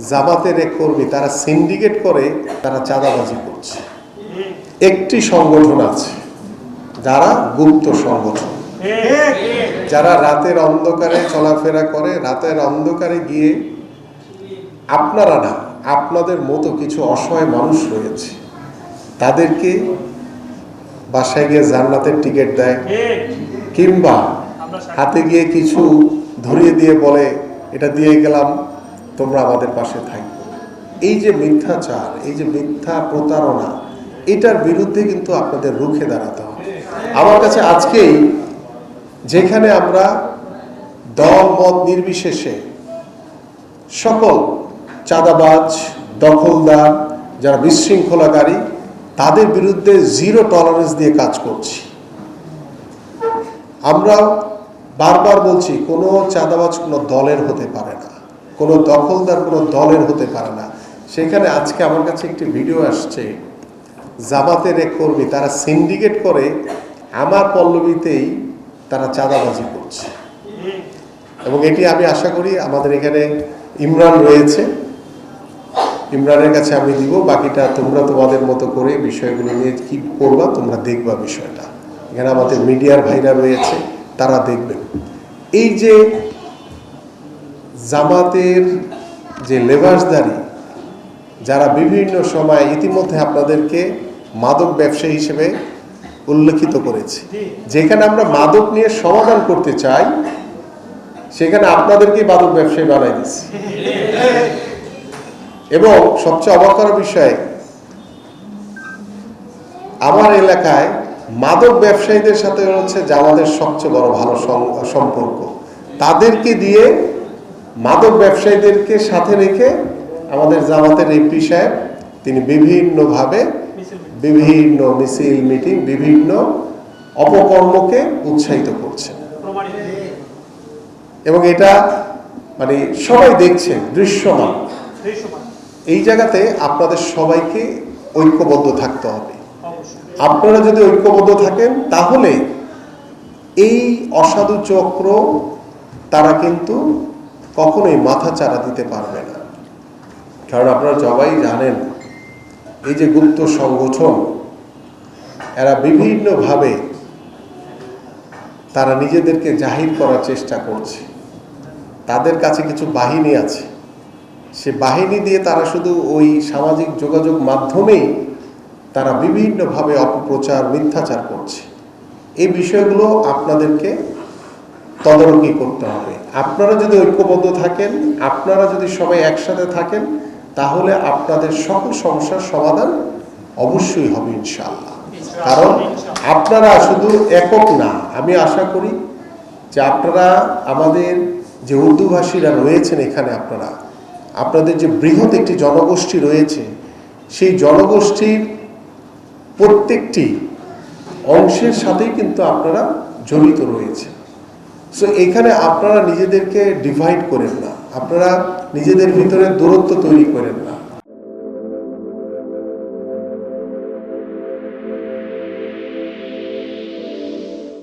জামাতের এক কর্মী তারা সিন্ডিকেট করে তারা চাঁদাবাজি করছে। একটি সংগঠন আছে যারা গুপ্ত সংগঠন, যারা রাতের অন্ধকারে চলাফেরা করে, রাতের অন্ধকারে গিয়ে আপনারা না, আপনাদের মতো কিছু অসহায় মানুষ রয়েছে, তাদেরকে বাসায় গিয়ে জান্নাতের টিকিট দেয়, কিংবা হাতে গিয়ে কিছু ধরিয়ে দিয়ে বলে এটা দিয়ে গেলাম, তোমরা আমাদের পাশে থাকবে। এই যে মিথ্যাচার, এই যে মিথ্যা প্রতারণা, এটার বিরুদ্ধে কিন্তু আপনাদের রুখে দাঁড়াতে হবে। আমার কাছে আজকেই যেখানে আমরা দল মত নির্বিশেষে সকল চাঁদাবাজ, দখলদার, যারা বিশৃঙ্খলাকারী, তাদের বিরুদ্ধে জিরো টলারেন্স দিয়ে কাজ করছি। আমরা বারবার বলছি, কোনো চাঁদাবাজ কোনো দলের হতে পারে না, কোনো দখলদার কোনো দলের হতে পারে না। সেখানে আজকে আমার কাছে একটি ভিডিও আসছে, জামাতের এক কর্মী তারা সিন্ডিকেট করে আমার পল্লবীতেই তারা চাঁদাবাজি করছে। এবং এটি আমি আশা করি আমাদের এখানে ইমরান রয়েছে, ইমরানের কাছে আমি দিব, বাকিটা তোমরা তোমাদের মতো করে বিষয়গুলো নিয়ে কি করবা তোমরা দেখবা বিষয়টা। এখানে আমাদের মিডিয়ার ভাইরা রয়েছে, তারা দেখবেন। এই যে জামাতের যে লেবাসদারি, যারা বিভিন্ন সময় ইতিমধ্যে আপনাদেরকে মাদক ব্যবসায়ী হিসেবে উল্লেখিত করেছে, যেখানে আমরা মাদক নিয়ে সমাধান করতে চাই সেখানে আপনাদেরকে মাদক ব্যবসায়ী বানাই দিচ্ছে। এবং সবচেয়ে অবাক করার বিষয়, আমার এলাকায় মাদক ব্যবসায়ীদের সাথে হচ্ছে জামাতের সবচেয়ে বড় ভালো সম্পর্ক। তাদেরকে দিয়ে মাদক ব্যবসায়ীদেরকে সাথে রেখে আমাদের জামাতের এমপি সাহেব তিনি বিভিন্নভাবে বিভিন্ন মিছিল, মিটিং, বিভিন্ন অপকর্মকে উৎসাহিত করছেন। এবং এটা মানে সবাই দেখছেন, দৃশ্যমান। এই জায়গাতে আপনাদের সবাইকে ঐক্যবদ্ধ থাকতে হবে। আপনারা যদি ঐক্যবদ্ধ থাকেন তাহলে এই অসাধু চক্র তারা কিন্তু কখনোই মাথা চাড়া দিতে পারবে না। কারণ আপনারা সবাই জানেন, এই যে গুপ্ত সংগঠন, এরা বিভিন্নভাবে তারা নিজেদেরকে জাহির করার চেষ্টা করছে। তাদের কাছে কিছু বাহিনী আছে, সে বাহিনী দিয়ে তারা শুধু ওই সামাজিক যোগাযোগ মাধ্যমেই তারা বিভিন্নভাবে অপপ্রচার, মিথ্যাচার করছে। এই বিষয়গুলো আপনাদেরকে তদারকি করতে হবে। আপনারা যদি ঐক্যবদ্ধ থাকেন, আপনারা যদি সবাই একসাথে থাকেন, তাহলে আপনাদের সকল সমস্যার সমাধান অবশ্যই হবে ইনশাআল্লাহ। কারণ আপনারা শুধু একক না, আমি আশা করি যে আপনারা আমাদের যে উর্দুভাষীরা রয়েছেন এখানে, আপনাদের যে বৃহৎ একটি জনগোষ্ঠী রয়েছে, সেই জনগোষ্ঠীর প্রত্যেকটি অংশের সাথেই কিন্তু আপনারা জড়িত রয়েছে। সো এখানে আপনারা নিজেদেরকে ডিভাইড করেন না, আপনারা নিজেদের ভিতরে দূরত্ব তৈরি করেন না।